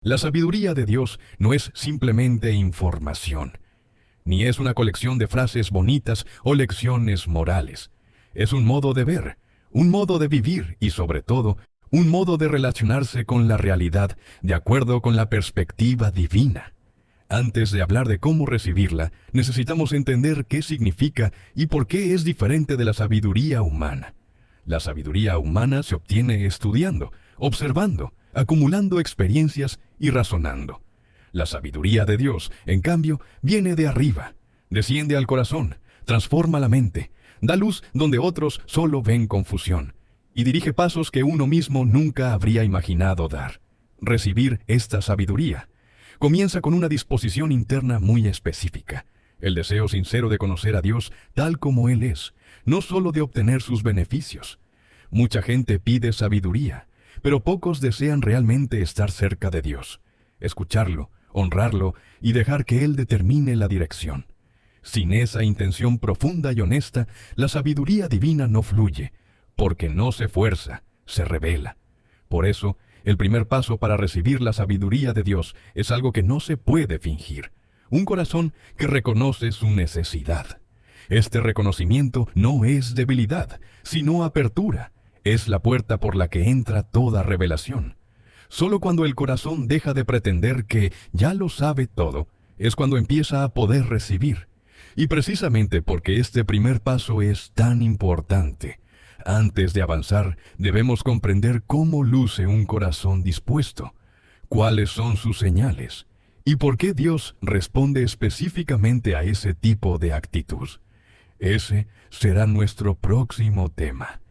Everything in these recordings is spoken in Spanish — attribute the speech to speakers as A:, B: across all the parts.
A: La sabiduría de Dios no es simplemente información, ni es una colección de frases bonitas o lecciones morales. Es un modo de ver, un modo de vivir y, sobre todo, un modo de relacionarse con la realidad de acuerdo con la perspectiva divina. Antes de hablar de cómo recibirla, necesitamos entender qué significa y por qué es diferente de la sabiduría humana. La sabiduría humana se obtiene estudiando, observando, acumulando experiencias y razonando. La sabiduría de Dios, en cambio, viene de arriba, desciende al corazón, transforma la mente, da luz donde otros solo ven confusión, y dirige pasos que uno mismo nunca habría imaginado dar. Recibir esta sabiduría comienza con una disposición interna muy específica, el deseo sincero de conocer a Dios tal como Él es, no solo de obtener sus beneficios. Mucha gente pide sabiduría, pero pocos desean realmente estar cerca de Dios, escucharlo, honrarlo y dejar que Él determine la dirección. Sin esa intención profunda y honesta, la sabiduría divina no fluye, porque no se fuerza, se revela. Por eso, el primer paso para recibir la sabiduría de Dios es algo que no se puede fingir, un corazón que reconoce su necesidad. Este reconocimiento no es debilidad, sino apertura. Es la puerta por la que entra toda revelación. Solo cuando el corazón deja de pretender que ya lo sabe todo, es cuando empieza a poder recibir. Y precisamente porque este primer paso es tan importante, antes de avanzar, debemos comprender cómo luce un corazón dispuesto, cuáles son sus señales, y por qué Dios responde específicamente a ese tipo de actitud. Ese será nuestro próximo tema.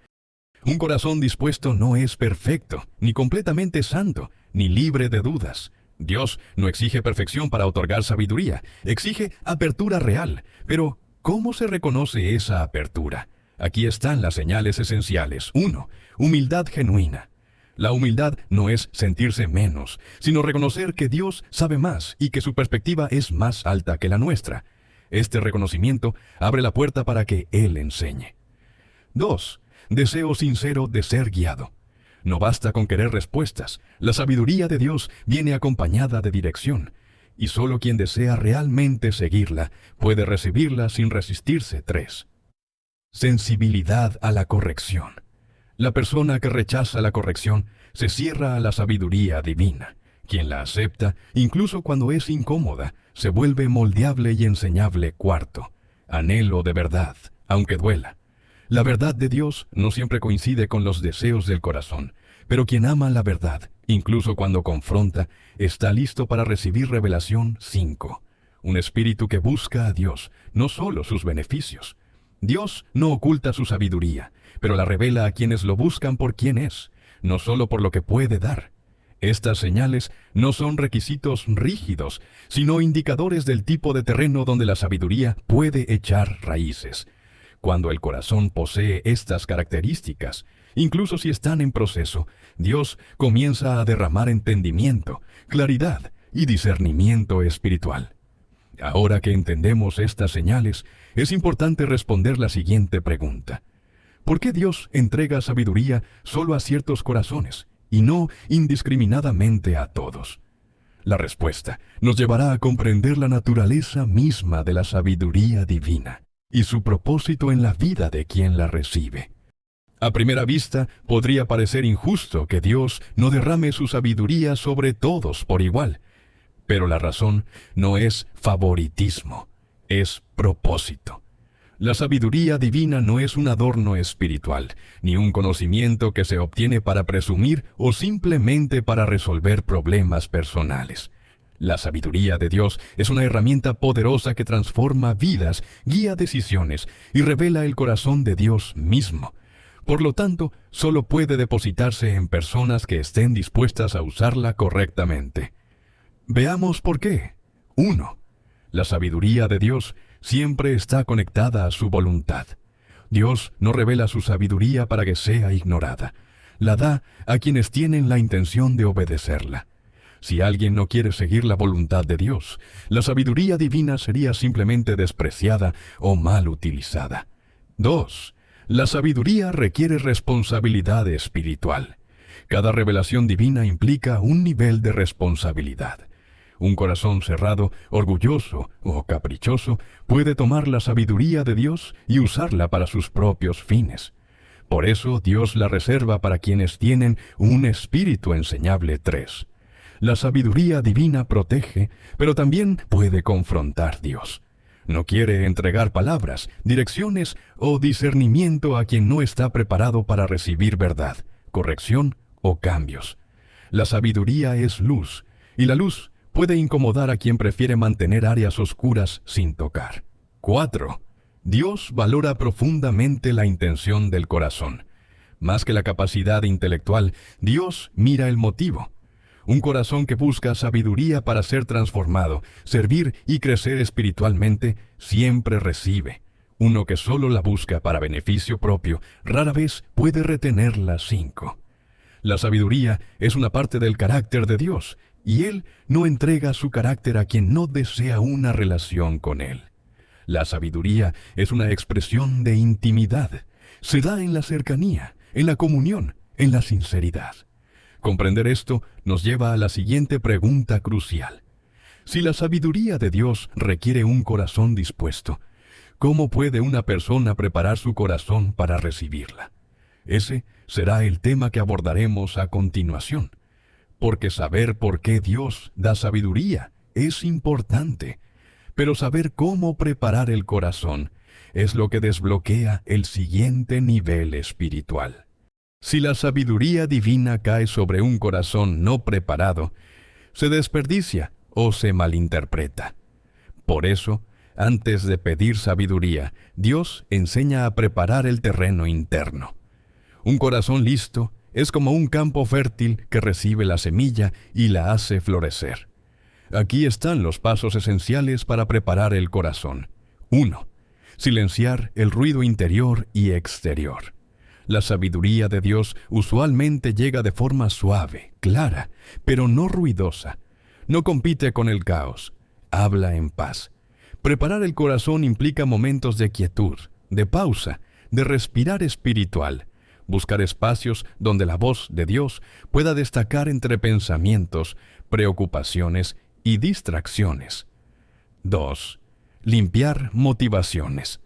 A: Un corazón dispuesto no es perfecto, ni completamente santo, ni libre de dudas. Dios no exige perfección para otorgar sabiduría, exige apertura real. Pero, ¿cómo se reconoce esa apertura? Aquí están las señales esenciales. 1. Humildad genuina. La humildad no es sentirse menos, sino reconocer que Dios sabe más y que su perspectiva es más alta que la nuestra. Este reconocimiento abre la puerta para que Él enseñe. 2. Deseo sincero de ser guiado. No basta con querer respuestas. La sabiduría de Dios viene acompañada de dirección, y solo quien desea realmente seguirla puede recibirla sin resistirse. 3. Sensibilidad a la corrección. La persona que rechaza la corrección se cierra a la sabiduría divina. Quien la acepta, incluso cuando es incómoda, se vuelve moldeable y enseñable. 4. Anhelo de verdad, aunque duela. La verdad de Dios no siempre coincide con los deseos del corazón, pero quien ama la verdad, incluso cuando confronta, está listo para recibir revelación. 5. Un espíritu que busca a Dios, no solo sus beneficios. Dios no oculta su sabiduría, pero la revela a quienes lo buscan por quien es, no solo por lo que puede dar. Estas señales no son requisitos rígidos, sino indicadores del tipo de terreno donde la sabiduría puede echar raíces. Cuando el corazón posee estas características, incluso si están en proceso, Dios comienza a derramar entendimiento, claridad y discernimiento espiritual. Ahora que entendemos estas señales, es importante responder la siguiente pregunta. ¿Por qué Dios entrega sabiduría solo a ciertos corazones y no indiscriminadamente a todos? La respuesta nos llevará a comprender la naturaleza misma de la sabiduría divina y su propósito en la vida de quien la recibe. A primera vista, podría parecer injusto que Dios no derrame su sabiduría sobre todos por igual. Pero la razón no es favoritismo, es propósito. La sabiduría divina no es un adorno espiritual, ni un conocimiento que se obtiene para presumir o simplemente para resolver problemas personales. La sabiduría de Dios es una herramienta poderosa que transforma vidas, guía decisiones y revela el corazón de Dios mismo. Por lo tanto, solo puede depositarse en personas que estén dispuestas a usarla correctamente. Veamos por qué. 1. La sabiduría de Dios siempre está conectada a su voluntad. Dios no revela su sabiduría para que sea ignorada. La da a quienes tienen la intención de obedecerla. Si alguien no quiere seguir la voluntad de Dios, la sabiduría divina sería simplemente despreciada o mal utilizada. 2. La sabiduría requiere responsabilidad espiritual. Cada revelación divina implica un nivel de responsabilidad. Un corazón cerrado, orgulloso o caprichoso puede tomar la sabiduría de Dios y usarla para sus propios fines. Por eso Dios la reserva para quienes tienen un espíritu enseñable. 3. La sabiduría divina protege, pero también puede confrontar Dios. No quiere entregar palabras, direcciones o discernimiento a quien no está preparado para recibir verdad, corrección o cambios. La sabiduría es luz, y la luz puede incomodar a quien prefiere mantener áreas oscuras sin tocar. 4. Dios valora profundamente la intención del corazón. Más que la capacidad intelectual, Dios mira el motivo. Un corazón que busca sabiduría para ser transformado, servir y crecer espiritualmente, siempre recibe. Uno que solo la busca para beneficio propio, rara vez puede retenerla. 5. La sabiduría es una parte del carácter de Dios, y Él no entrega su carácter a quien no desea una relación con Él. La sabiduría es una expresión de intimidad. Se da en la cercanía, en la comunión, en la sinceridad. Comprender esto nos lleva a la siguiente pregunta crucial. Si la sabiduría de Dios requiere un corazón dispuesto, ¿cómo puede una persona preparar su corazón para recibirla? Ese será el tema que abordaremos a continuación. Porque saber por qué Dios da sabiduría es importante, pero saber cómo preparar el corazón es lo que desbloquea el siguiente nivel espiritual. Si la sabiduría divina cae sobre un corazón no preparado, se desperdicia o se malinterpreta. Por eso, antes de pedir sabiduría, Dios enseña a preparar el terreno interno. Un corazón listo es como un campo fértil que recibe la semilla y la hace florecer. Aquí están los pasos esenciales para preparar el corazón. 1. Silenciar el ruido interior y exterior. La sabiduría de Dios usualmente llega de forma suave, clara, pero no ruidosa. No compite con el caos. Habla en paz. Preparar el corazón implica momentos de quietud, de pausa, de respirar espiritual. Buscar espacios donde la voz de Dios pueda destacar entre pensamientos, preocupaciones y distracciones. 2. Limpiar motivaciones.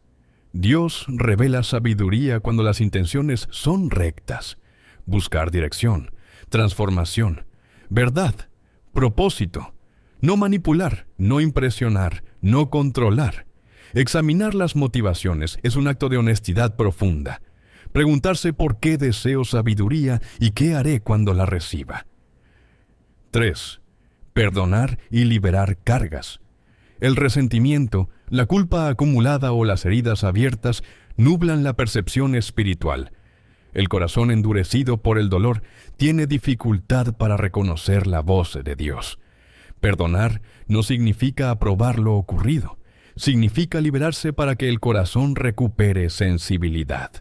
A: Dios revela sabiduría cuando las intenciones son rectas. Buscar dirección, transformación, verdad, propósito. No manipular, no impresionar, no controlar. Examinar las motivaciones es un acto de honestidad profunda. Preguntarse por qué deseo sabiduría y qué haré cuando la reciba. 3. Perdonar y liberar cargas. El resentimiento, la culpa acumulada o las heridas abiertas nublan la percepción espiritual. El corazón endurecido por el dolor tiene dificultad para reconocer la voz de Dios. Perdonar no significa aprobar lo ocurrido. Significa liberarse para que el corazón recupere sensibilidad.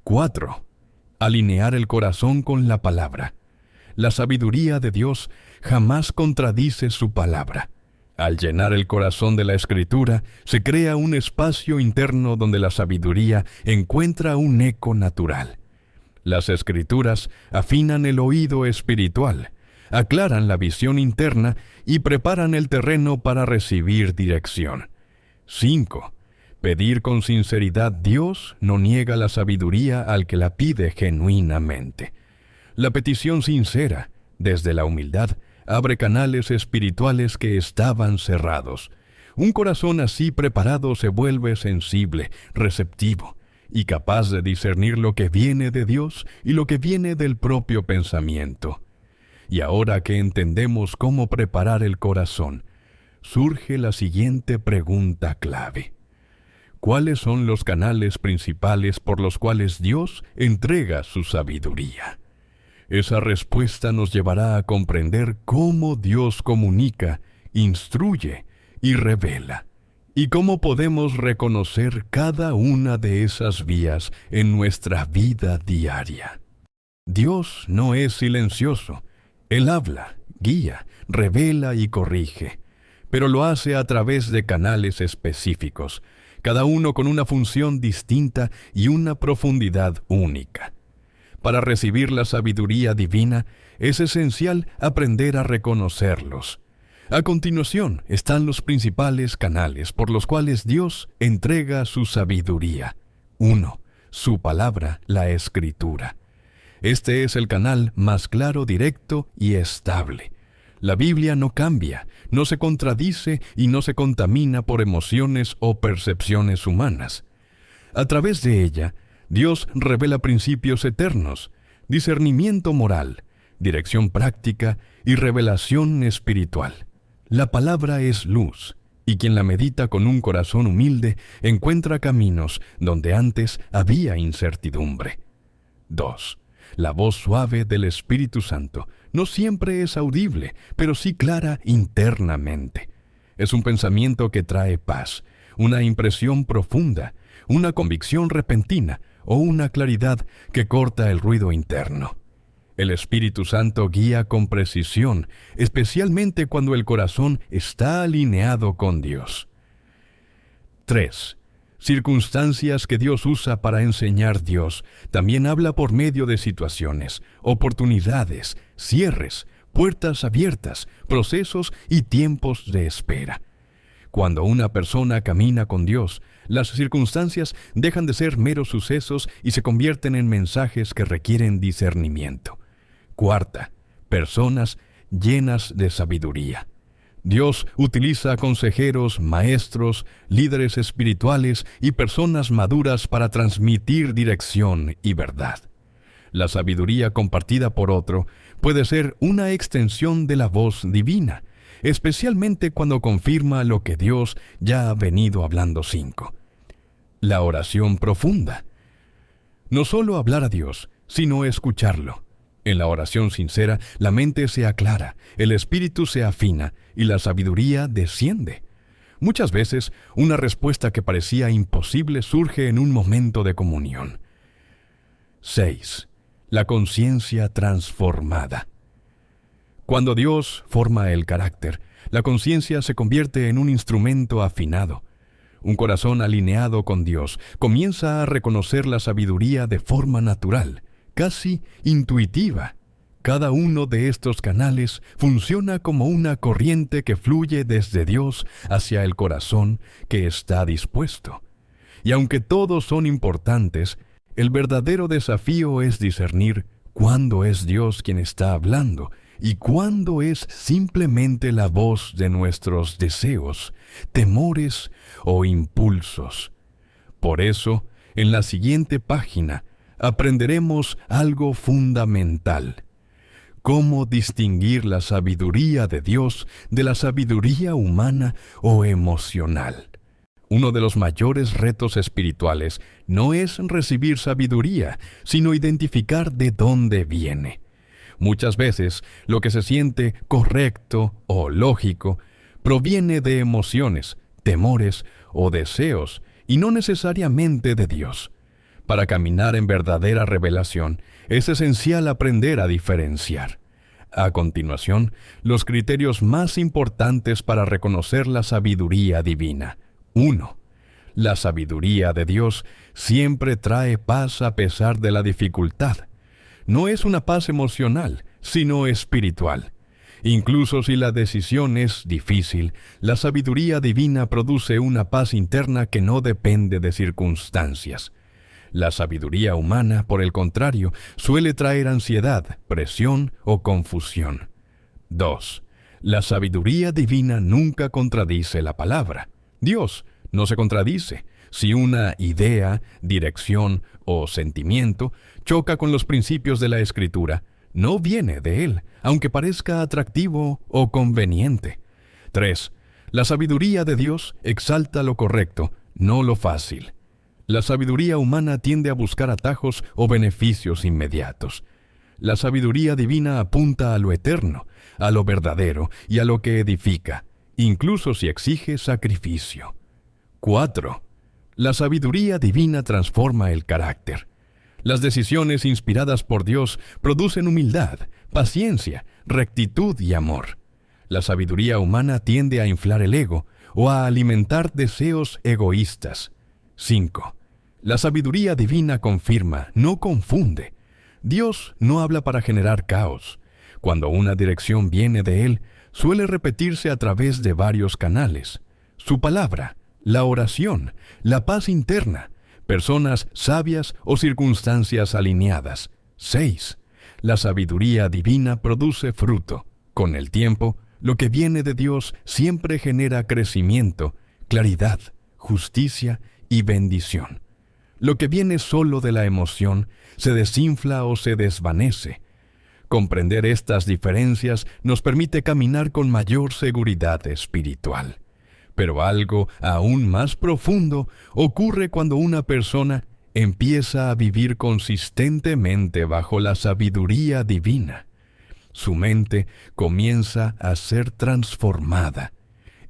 A: 4. Alinear el corazón con la palabra. La sabiduría de Dios jamás contradice su palabra. Al llenar el corazón de la Escritura, se crea un espacio interno donde la sabiduría encuentra un eco natural. Las Escrituras afinan el oído espiritual, aclaran la visión interna y preparan el terreno para recibir dirección. 5. Pedir con sinceridad. Dios no niega la sabiduría al que la pide genuinamente. La petición sincera, desde la humildad, abre canales espirituales que estaban cerrados. Un corazón así preparado se vuelve sensible, receptivo y capaz de discernir lo que viene de Dios y lo que viene del propio pensamiento. Y ahora que entendemos cómo preparar el corazón, surge la siguiente pregunta clave. ¿Cuáles son los canales principales por los cuales Dios entrega su sabiduría? Esa respuesta nos llevará a comprender cómo Dios comunica, instruye y revela, y cómo podemos reconocer cada una de esas vías en nuestra vida diaria. Dios no es silencioso. Él habla, guía, revela y corrige, pero lo hace a través de canales específicos, cada uno con una función distinta y una profundidad única. Para recibir la sabiduría divina, es esencial aprender a reconocerlos. A continuación están los principales canales por los cuales Dios entrega su sabiduría. 1. Su palabra, la Escritura. Este es el canal más claro, directo y estable. La Biblia no cambia, no se contradice y no se contamina por emociones o percepciones humanas. A través de ella, Dios revela principios eternos, discernimiento moral, dirección práctica y revelación espiritual. La palabra es luz, y quien la medita con un corazón humilde encuentra caminos donde antes había incertidumbre. 2. La voz suave del Espíritu Santo no siempre es audible, pero sí clara internamente. Es un pensamiento que trae paz, una impresión profunda, una convicción repentina o una claridad que corta el ruido interno. El Espíritu Santo guía con precisión, especialmente cuando el corazón está alineado con Dios. 3. Circunstancias que Dios usa para enseñar. Dios también habla por medio de situaciones, oportunidades, cierres, puertas abiertas, procesos y tiempos de espera. Cuando una persona camina con Dios, las circunstancias dejan de ser meros sucesos y se convierten en mensajes que requieren discernimiento. 4. Personas llenas de sabiduría. Dios utiliza consejeros, maestros, líderes espirituales y personas maduras para transmitir dirección y verdad. La sabiduría compartida por otro puede ser una extensión de la voz divina, especialmente cuando confirma lo que Dios ya ha venido hablando. 5. La oración profunda. No solo hablar a Dios, sino escucharlo. En la oración sincera, la mente se aclara, el espíritu se afina y la sabiduría desciende. Muchas veces, una respuesta que parecía imposible surge en un momento de comunión. 6. La conciencia transformada. Cuando Dios forma el carácter, la conciencia se convierte en un instrumento afinado. Un corazón alineado con Dios comienza a reconocer la sabiduría de forma natural, casi intuitiva. Cada uno de estos canales funciona como una corriente que fluye desde Dios hacia el corazón que está dispuesto. Y aunque todos son importantes, el verdadero desafío es discernir cuándo es Dios quien está hablando y cuándo es simplemente la voz de nuestros deseos, temores o impulsos. Por eso, en la siguiente página, aprenderemos algo fundamental: cómo distinguir la sabiduría de Dios de la sabiduría humana o emocional. Uno de los mayores retos espirituales no es recibir sabiduría, sino identificar de dónde viene. Muchas veces, lo que se siente correcto o lógico proviene de emociones, temores o deseos, y no necesariamente de Dios. Para caminar en verdadera revelación, es esencial aprender a diferenciar. A continuación, los criterios más importantes para reconocer la sabiduría divina. 1. La sabiduría de Dios siempre trae paz a pesar de la dificultad. No es una paz emocional, sino espiritual. Incluso si la decisión es difícil, la sabiduría divina produce una paz interna que no depende de circunstancias. La sabiduría humana, por el contrario, suele traer ansiedad, presión o confusión. 2. La sabiduría divina nunca contradice la palabra. Dios no se contradice. Si una idea, dirección o sentimiento choca con los principios de la Escritura, no viene de Él, aunque parezca atractivo o conveniente. 3. La sabiduría de Dios exalta lo correcto, no lo fácil. La sabiduría humana tiende a buscar atajos o beneficios inmediatos. La sabiduría divina apunta a lo eterno, a lo verdadero y a lo que edifica, incluso si exige sacrificio. 4. La sabiduría divina transforma el carácter. Las decisiones inspiradas por Dios producen humildad, paciencia, rectitud y amor. La sabiduría humana tiende a inflar el ego o a alimentar deseos egoístas. 5. La sabiduría divina confirma, no confunde. Dios no habla para generar caos. Cuando una dirección viene de Él, suele repetirse a través de varios canales. Su palabra, la oración, la paz interna, personas sabias o circunstancias alineadas. 6. La sabiduría divina produce fruto. Con el tiempo, lo que viene de Dios siempre genera crecimiento, claridad, justicia y bendición. Lo que viene solo de la emoción se desinfla o se desvanece. Comprender estas diferencias nos permite caminar con mayor seguridad espiritual. Pero algo aún más profundo ocurre cuando una persona empieza a vivir consistentemente bajo la sabiduría divina. Su mente comienza a ser transformada.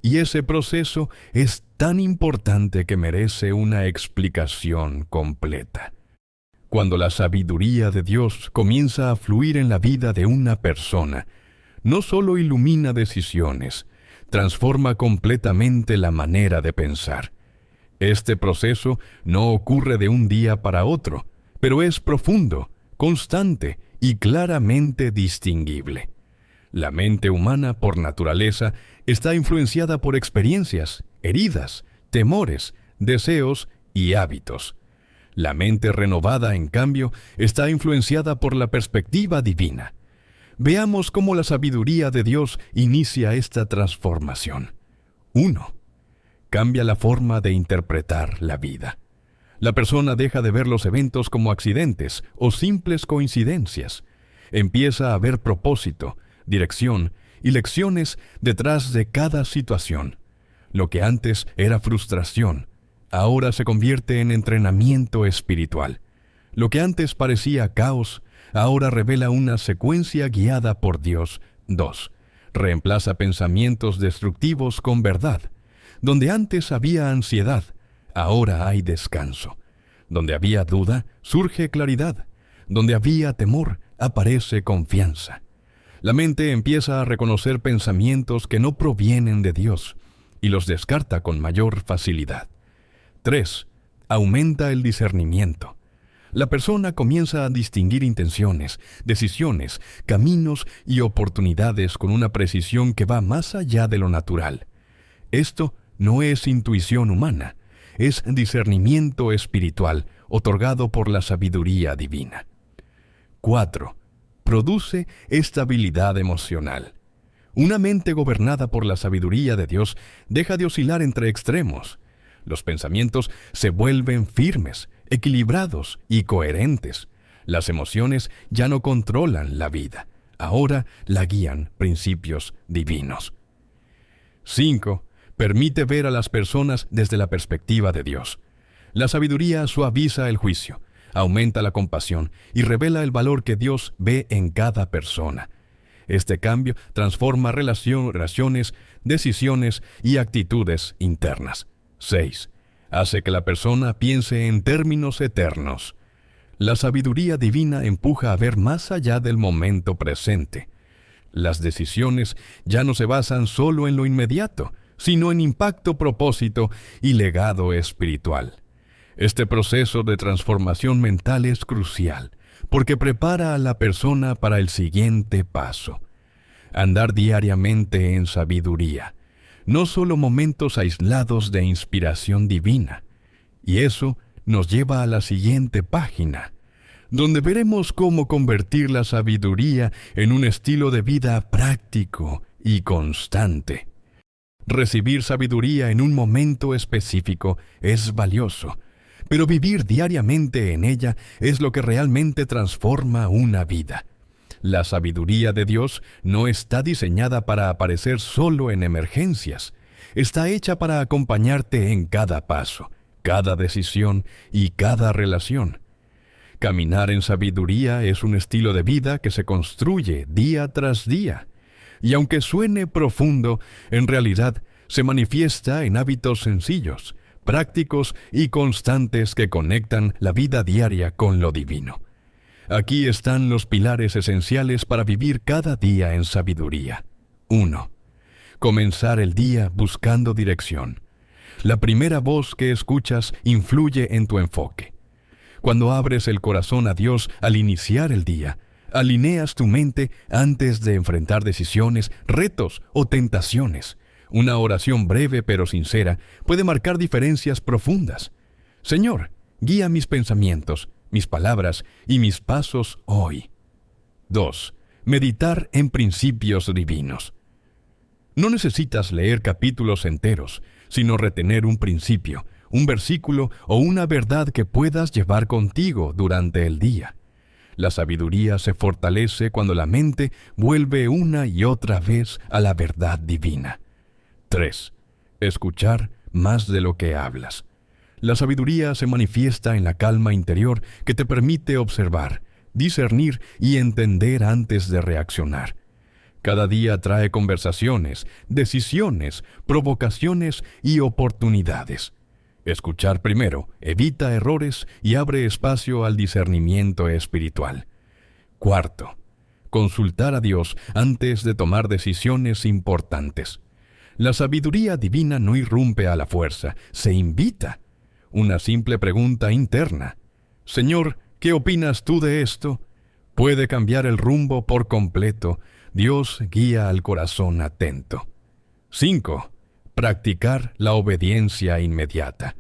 A: Y ese proceso es tan importante que merece una explicación completa. Cuando la sabiduría de Dios comienza a fluir en la vida de una persona, no solo ilumina decisiones, transforma completamente la manera de pensar. Este proceso no ocurre de un día para otro, pero es profundo, constante y claramente distinguible. La mente humana, por naturaleza, está influenciada por experiencias, heridas, temores, deseos y hábitos. La mente renovada, en cambio, está influenciada por la perspectiva divina. Veamos cómo la sabiduría de Dios inicia esta transformación. 1. Cambia la forma de interpretar la vida. La persona deja de ver los eventos como accidentes o simples coincidencias. Empieza a ver propósito, dirección y lecciones detrás de cada situación. Lo que antes era frustración, ahora se convierte en entrenamiento espiritual. Lo que antes parecía caos, ahora revela una secuencia guiada por Dios. 2. Reemplaza pensamientos destructivos con verdad. Donde antes había ansiedad, ahora hay descanso. Donde había duda, surge claridad. Donde había temor, aparece confianza. La mente empieza a reconocer pensamientos que no provienen de Dios y los descarta con mayor facilidad. 3. Aumenta el discernimiento. La persona comienza a distinguir intenciones, decisiones, caminos y oportunidades con una precisión que va más allá de lo natural. Esto no es intuición humana, es discernimiento espiritual otorgado por la sabiduría divina. 4. Produce estabilidad emocional. Una mente gobernada por la sabiduría de Dios deja de oscilar entre extremos. Los pensamientos se vuelven firmes, equilibrados y coherentes. Las emociones ya no controlan la vida, ahora la guían principios divinos. 5. Permite ver a las personas desde la perspectiva de Dios. La sabiduría suaviza el juicio, aumenta la compasión y revela el valor que Dios ve en cada persona. Este cambio transforma relaciones, decisiones y actitudes internas. 6. Hace que la persona piense en términos eternos. La sabiduría divina empuja a ver más allá del momento presente. Las decisiones ya no se basan solo en lo inmediato, sino en impacto, propósito y legado espiritual. Este proceso de transformación mental es crucial, porque prepara a la persona para el siguiente paso. Andar diariamente en sabiduría, no solo momentos aislados de inspiración divina. Y eso nos lleva a la siguiente página, donde veremos cómo convertir la sabiduría en un estilo de vida práctico y constante. Recibir sabiduría en un momento específico es valioso, pero vivir diariamente en ella es lo que realmente transforma una vida. La sabiduría de Dios no está diseñada para aparecer solo en emergencias. Está hecha para acompañarte en cada paso, cada decisión y cada relación. Caminar en sabiduría es un estilo de vida que se construye día tras día. Y aunque suene profundo, en realidad se manifiesta en hábitos sencillos, prácticos y constantes que conectan la vida diaria con lo divino. Aquí están los pilares esenciales para vivir cada día en sabiduría. 1. Comenzar el día buscando dirección. La primera voz que escuchas influye en tu enfoque. Cuando abres el corazón a Dios al iniciar el día, alineas tu mente antes de enfrentar decisiones, retos o tentaciones. Una oración breve pero sincera puede marcar diferencias profundas. Señor, guía mis pensamientos, mis palabras y mis pasos hoy. 2. Meditar en principios divinos. No necesitas leer capítulos enteros, sino retener un principio, un versículo o una verdad que puedas llevar contigo durante el día. La sabiduría se fortalece cuando la mente vuelve una y otra vez a la verdad divina. 3. Escuchar más de lo que hablas. La sabiduría se manifiesta en la calma interior que te permite observar, discernir y entender antes de reaccionar. Cada día trae conversaciones, decisiones, provocaciones y oportunidades. Escuchar primero evita errores y abre espacio al discernimiento espiritual. 4. Consultar a Dios antes de tomar decisiones importantes. La sabiduría divina no irrumpe a la fuerza, se invita. Una simple pregunta interna. Señor, ¿qué opinas tú de esto? Puede cambiar el rumbo por completo. Dios guía al corazón atento. 5. Practicar la obediencia inmediata.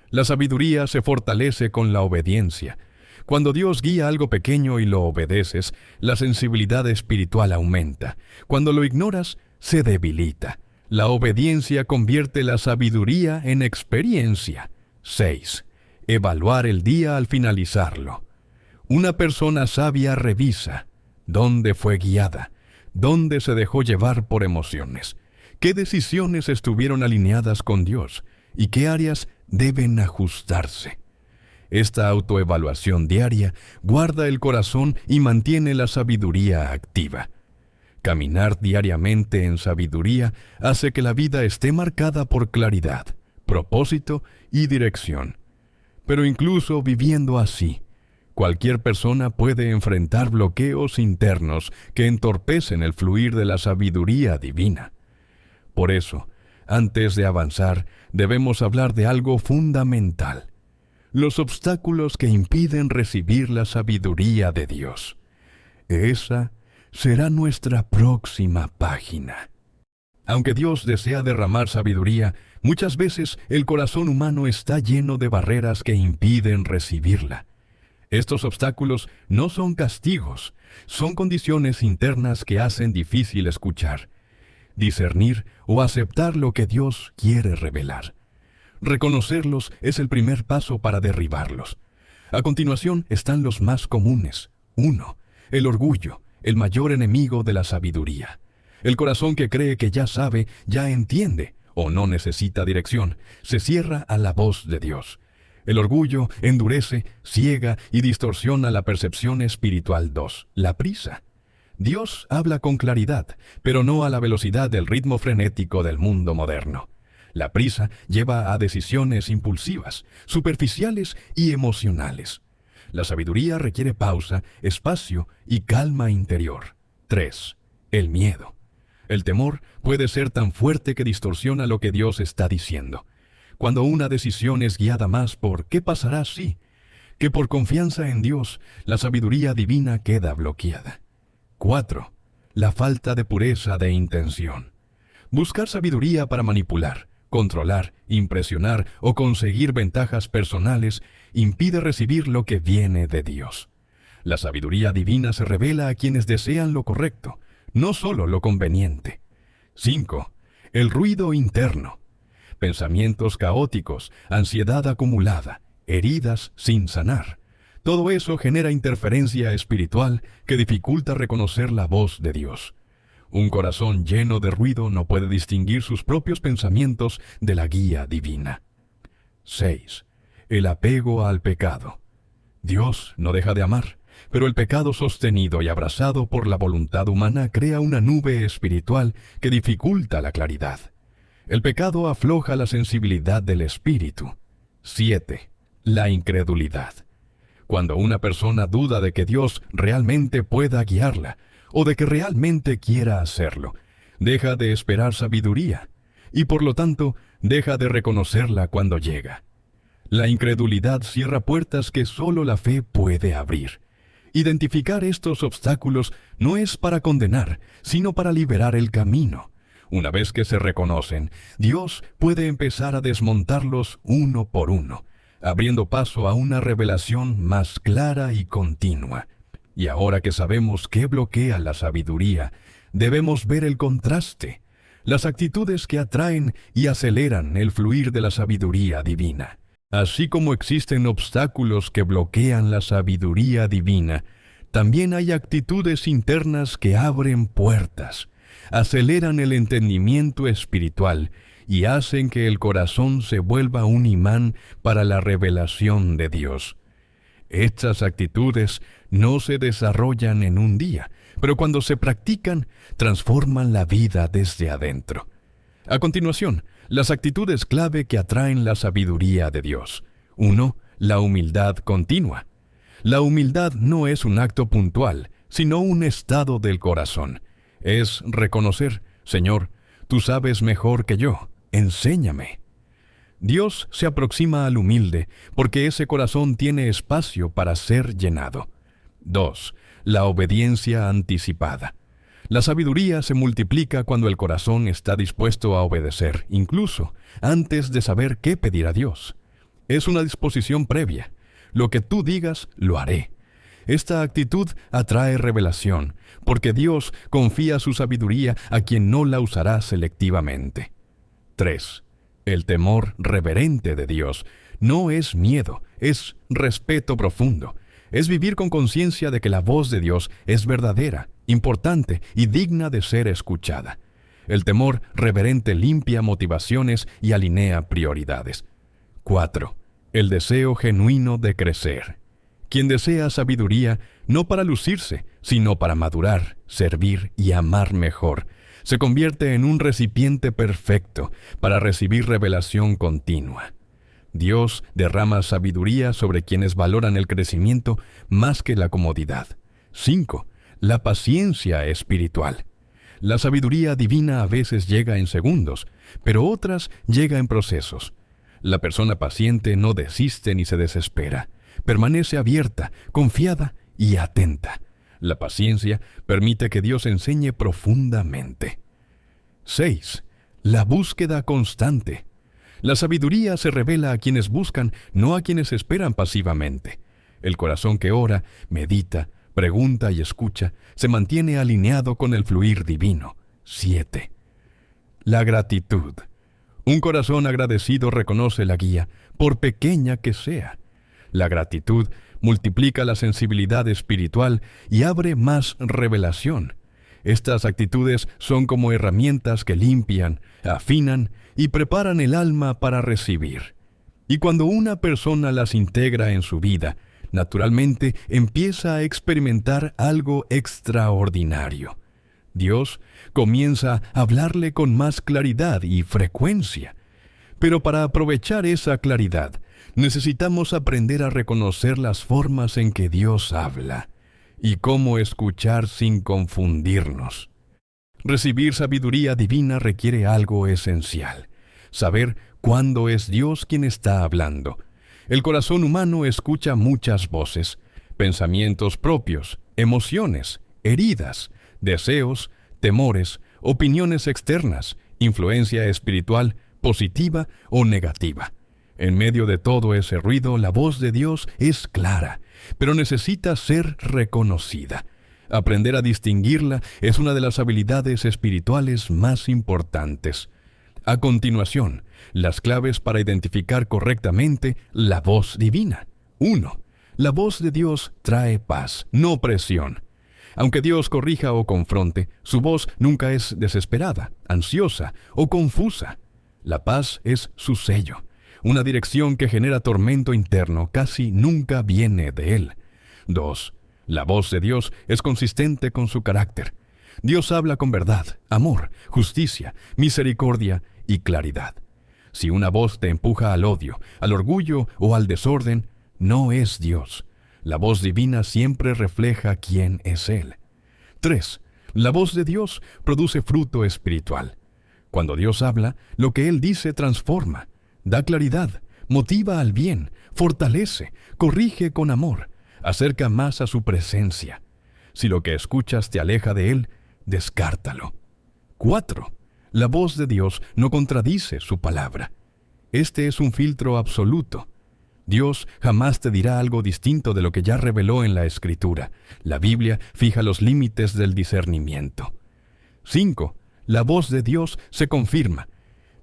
A: La sabiduría se fortalece con la obediencia. Cuando Dios guía algo pequeño y lo obedeces, la sensibilidad espiritual aumenta. Cuando lo ignoras, se debilita. La obediencia convierte la sabiduría en experiencia. 6. Evaluar el día al finalizarlo. Una persona sabia revisa dónde fue guiada, dónde se dejó llevar por emociones, qué decisiones estuvieron alineadas con Dios y qué áreas deben ajustarse. Esta autoevaluación diaria guarda el corazón y mantiene la sabiduría activa. Caminar diariamente en sabiduría hace que la vida esté marcada por claridad, propósito y dirección. Pero incluso viviendo así, cualquier persona puede enfrentar bloqueos internos que entorpecen el fluir de la sabiduría divina. Por eso, antes de avanzar, debemos hablar de algo fundamental: los obstáculos que impiden recibir la sabiduría de Dios. Esa será nuestra próxima página. Aunque Dios desea derramar sabiduría, muchas veces el corazón humano está lleno de barreras que impiden recibirla. Estos obstáculos no son castigos, son condiciones internas que hacen difícil escuchar, discernir o aceptar lo que Dios quiere revelar. Reconocerlos es el primer paso para derribarlos. A continuación están los más comunes. 1. El orgullo, el mayor enemigo de la sabiduría. El corazón que cree que ya sabe, ya entiende, o no necesita dirección, se cierra a la voz de Dios. El orgullo endurece, ciega y distorsiona la percepción espiritual. 2. La prisa. Dios habla con claridad, pero no a la velocidad del ritmo frenético del mundo moderno. La prisa lleva a decisiones impulsivas, superficiales y emocionales. La sabiduría requiere pausa, espacio y calma interior. 3. El miedo. El temor puede ser tan fuerte que distorsiona lo que Dios está diciendo. Cuando una decisión es guiada más por ¿qué pasará si?, que por confianza en Dios, la sabiduría divina queda bloqueada. 4. La falta de pureza de intención. Buscar sabiduría para manipular, controlar, impresionar o conseguir ventajas personales impide recibir lo que viene de Dios. La sabiduría divina se revela a quienes desean lo correcto, no solo lo conveniente. 5. El ruido interno. Pensamientos caóticos, ansiedad acumulada, heridas sin sanar. Todo eso genera interferencia espiritual que dificulta reconocer la voz de Dios. Un corazón lleno de ruido no puede distinguir sus propios pensamientos de la guía divina. 6. El apego al pecado. Dios no deja de amar, pero el pecado sostenido y abrazado por la voluntad humana crea una nube espiritual que dificulta la claridad. El pecado afloja la sensibilidad del espíritu. 7. La incredulidad. Cuando una persona duda de que Dios realmente pueda guiarla, o de que realmente quiera hacerlo, deja de esperar sabiduría, y por lo tanto, deja de reconocerla cuando llega. La incredulidad cierra puertas que solo la fe puede abrir. Identificar estos obstáculos no es para condenar, sino para liberar el camino. Una vez que se reconocen, Dios puede empezar a desmontarlos uno por uno, abriendo paso a una revelación más clara y continua. Y ahora que sabemos qué bloquea la sabiduría, debemos ver el contraste, las actitudes que atraen y aceleran el fluir de la sabiduría divina. Así como existen obstáculos que bloquean la sabiduría divina, también hay actitudes internas que abren puertas, aceleran el entendimiento espiritual y hacen que el corazón se vuelva un imán para la revelación de Dios. Estas actitudes no se desarrollan en un día, pero cuando se practican, transforman la vida desde adentro. A continuación, las actitudes clave que atraen la sabiduría de Dios. 1. La humildad continua. La humildad no es un acto puntual, sino un estado del corazón. Es reconocer, Señor, tú sabes mejor que yo, enséñame. Dios se aproxima al humilde porque ese corazón tiene espacio para ser llenado. 2. La obediencia anticipada. La sabiduría se multiplica cuando el corazón está dispuesto a obedecer, incluso antes de saber qué pedir a Dios. Es una disposición previa. Lo que tú digas, lo haré. Esta actitud atrae revelación, porque Dios confía su sabiduría a quien no la usará selectivamente. 3. El temor reverente de Dios no es miedo, es respeto profundo. Es vivir con conciencia de que la voz de Dios es verdadera, importante y digna de ser escuchada. El temor reverente limpia motivaciones y alinea prioridades. 4. El deseo genuino de crecer. Quien desea sabiduría, no para lucirse, sino para madurar, servir y amar mejor, se convierte en un recipiente perfecto para recibir revelación continua. Dios derrama sabiduría sobre quienes valoran el crecimiento más que la comodidad. 5. La paciencia espiritual. La sabiduría divina a veces llega en segundos, pero otras llega en procesos. La persona paciente no desiste ni se desespera. Permanece abierta, confiada y atenta. La paciencia permite que Dios enseñe profundamente. 6. La búsqueda constante. La sabiduría se revela a quienes buscan, no a quienes esperan pasivamente. El corazón que ora, medita, pregunta y escucha se mantiene alineado con el fluir divino. 7. La gratitud. Un corazón agradecido reconoce la guía, por pequeña que sea. La gratitud multiplica la sensibilidad espiritual y abre más revelación. Estas actitudes son como herramientas que limpian, afinan y preparan el alma para recibir. Y cuando una persona las integra en su vida, naturalmente empieza a experimentar algo extraordinario. Dios comienza a hablarle con más claridad y frecuencia. Pero para aprovechar esa claridad, necesitamos aprender a reconocer las formas en que Dios habla y cómo escuchar sin confundirnos. Recibir sabiduría divina requiere algo esencial: saber cuándo es Dios quien está hablando. El corazón humano escucha muchas voces, pensamientos propios, emociones, heridas, deseos, temores, opiniones externas, influencia espiritual, positiva o negativa. En medio de todo ese ruido, la voz de Dios es clara, pero necesita ser reconocida. Aprender a distinguirla es una de las habilidades espirituales más importantes. A continuación, las claves para identificar correctamente la voz divina. 1. La voz de Dios trae paz, no presión. Aunque Dios corrija o confronte, su voz nunca es desesperada, ansiosa o confusa. La paz es su sello. Una dirección que genera tormento interno casi nunca viene de Él. 2. La voz de Dios es consistente con su carácter. Dios habla con verdad, amor, justicia, misericordia y claridad. Si una voz te empuja al odio, al orgullo o al desorden, no es Dios. La voz divina siempre refleja quién es Él. 3. La voz de Dios produce fruto espiritual. Cuando Dios habla, lo que Él dice transforma, da claridad, motiva al bien, fortalece, corrige con amor, acerca más a su presencia. Si lo que escuchas te aleja de Él, descártalo. 4. La voz de Dios no contradice su palabra. Este es un filtro absoluto. Dios jamás te dirá algo distinto de lo que ya reveló en la Escritura. La Biblia fija los límites del discernimiento. 5. La voz de Dios se confirma.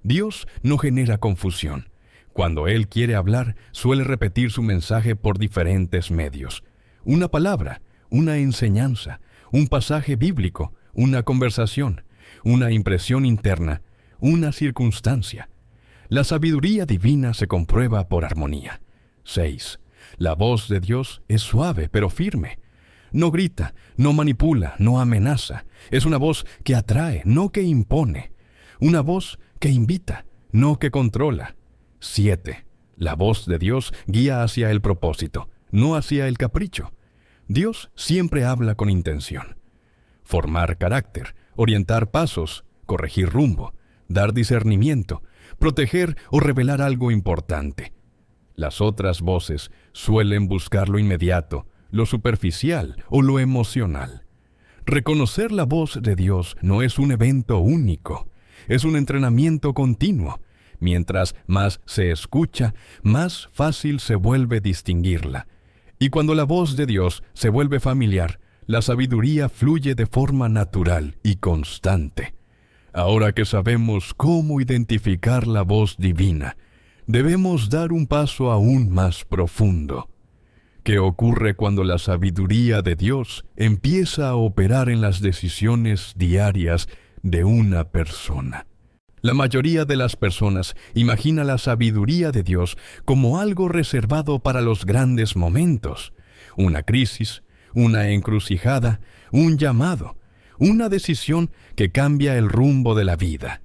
A: Dios no genera confusión. Cuando Él quiere hablar, suele repetir su mensaje por diferentes medios. Una palabra, una enseñanza, un pasaje bíblico, una conversación, una impresión interna, una circunstancia. La sabiduría divina se comprueba por armonía. 6. La voz de Dios es suave pero firme. No grita, no manipula, no amenaza. Es una voz que atrae, no que impone. Una voz que invita, no que controla. 7. La voz de Dios guía hacia el propósito, no hacia el capricho. Dios siempre habla con intención. Formar carácter, orientar pasos, corregir rumbo, dar discernimiento, proteger o revelar algo importante. Las otras voces suelen buscar lo inmediato, lo superficial o lo emocional. Reconocer la voz de Dios no es un evento único, es un entrenamiento continuo. Mientras más se escucha, más fácil se vuelve distinguirla. Y cuando la voz de Dios se vuelve familiar, la sabiduría fluye de forma natural y constante. Ahora que sabemos cómo identificar la voz divina, debemos dar un paso aún más profundo. ¿Qué ocurre cuando la sabiduría de Dios empieza a operar en las decisiones diarias de una persona? La mayoría de las personas imagina la sabiduría de Dios como algo reservado para los grandes momentos, una crisis, una encrucijada, un llamado, una decisión que cambia el rumbo de la vida.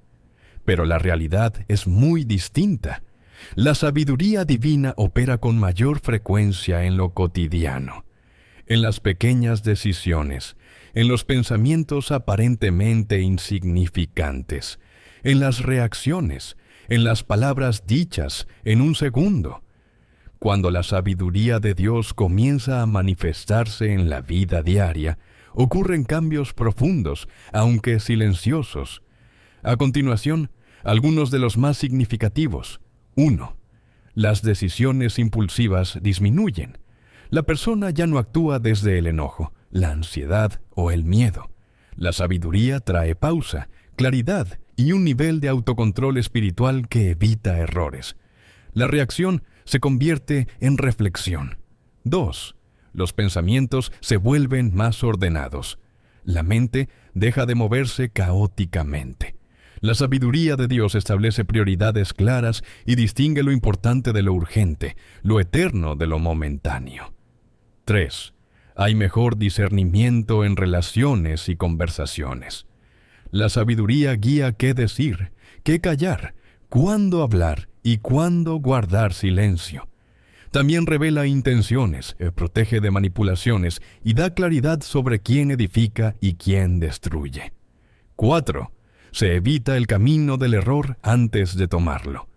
A: Pero la realidad es muy distinta. La sabiduría divina opera con mayor frecuencia en lo cotidiano, en las pequeñas decisiones, en los pensamientos aparentemente insignificantes, en las reacciones, en las palabras dichas en un segundo. Cuando la sabiduría de Dios comienza a manifestarse en la vida diaria, ocurren cambios profundos, aunque silenciosos. A continuación, algunos de los más significativos. 1. Las decisiones impulsivas disminuyen. La persona ya no actúa desde el enojo, la ansiedad o el miedo. La sabiduría trae pausa, claridad y un nivel de autocontrol espiritual que evita errores. La reacción se convierte en reflexión. 2. Los pensamientos se vuelven más ordenados. La mente deja de moverse caóticamente. La sabiduría de Dios establece prioridades claras y distingue lo importante de lo urgente, lo eterno de lo momentáneo. 3. Hay mejor discernimiento en relaciones y conversaciones. La sabiduría guía qué decir, qué callar, cuándo hablar y cuándo guardar silencio. También revela intenciones, protege de manipulaciones y da claridad sobre quién edifica y quién destruye. 4. Se evita el camino del error antes de tomarlo.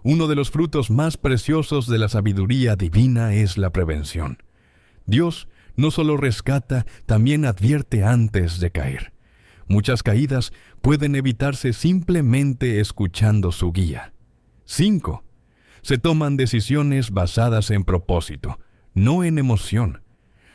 A: Uno de los frutos más preciosos de la sabiduría divina es la prevención. Dios no solo rescata, también advierte antes de caer. Muchas caídas pueden evitarse simplemente escuchando su guía. 5. Se toman decisiones basadas en propósito, no en emoción.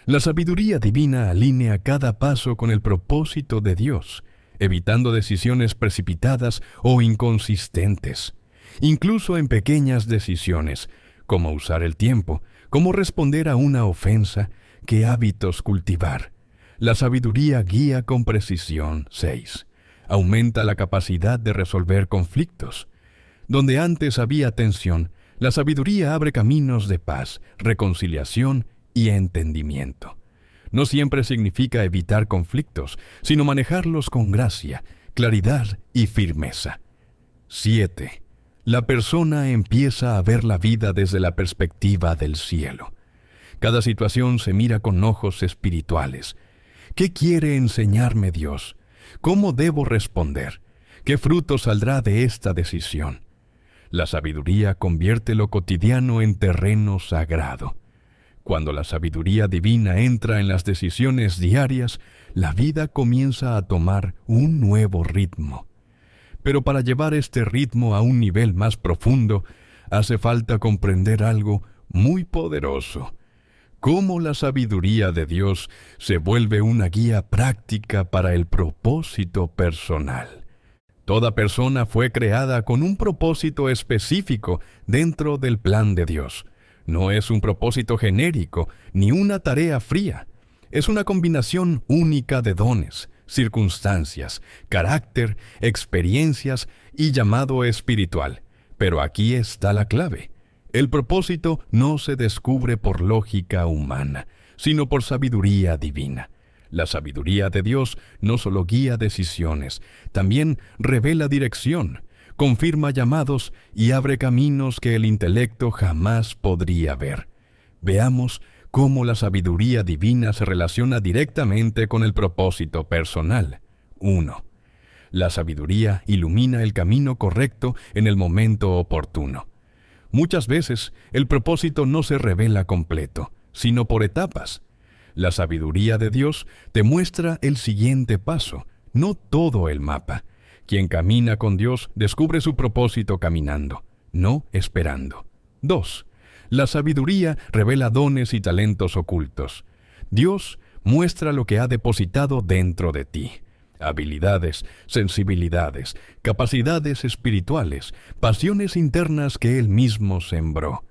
A: La sabiduría divina alinea cada paso con el propósito de Dios, evitando decisiones precipitadas o inconsistentes. Incluso en pequeñas decisiones, como usar el tiempo, cómo responder a una ofensa, qué hábitos cultivar. La sabiduría guía con precisión. 6. Aumenta la capacidad de resolver conflictos. Donde antes había tensión, la sabiduría abre caminos de paz, reconciliación y entendimiento. No siempre significa evitar conflictos, sino manejarlos con gracia, claridad y firmeza. 7. La persona empieza a ver la vida desde la perspectiva del cielo. Cada situación se mira con ojos espirituales. ¿Qué quiere enseñarme Dios? ¿Cómo debo responder? ¿Qué fruto saldrá de esta decisión? La sabiduría convierte lo cotidiano en terreno sagrado. Cuando la sabiduría divina entra en las decisiones diarias, la vida comienza a tomar un nuevo ritmo. Pero para llevar este ritmo a un nivel más profundo, hace falta comprender algo muy poderoso: cómo la sabiduría de Dios se vuelve una guía práctica para el propósito personal. Toda persona fue creada con un propósito específico dentro del plan de Dios. No es un propósito genérico ni una tarea fría. Es una combinación única de dones, circunstancias, carácter, experiencias y llamado espiritual. Pero aquí está la clave. El propósito no se descubre por lógica humana, sino por sabiduría divina. La sabiduría de Dios no solo guía decisiones, también revela dirección, confirma llamados y abre caminos que el intelecto jamás podría ver. Veamos cómo la sabiduría divina se relaciona directamente con el propósito personal. 1. La sabiduría ilumina el camino correcto en el momento oportuno. Muchas veces, el propósito no se revela completo, sino por etapas. La sabiduría de Dios te muestra el siguiente paso, no todo el mapa. Quien camina con Dios descubre su propósito caminando, no esperando. 2. La sabiduría revela dones y talentos ocultos. Dios muestra lo que ha depositado dentro de ti: habilidades, sensibilidades, capacidades espirituales, pasiones internas que Él mismo sembró.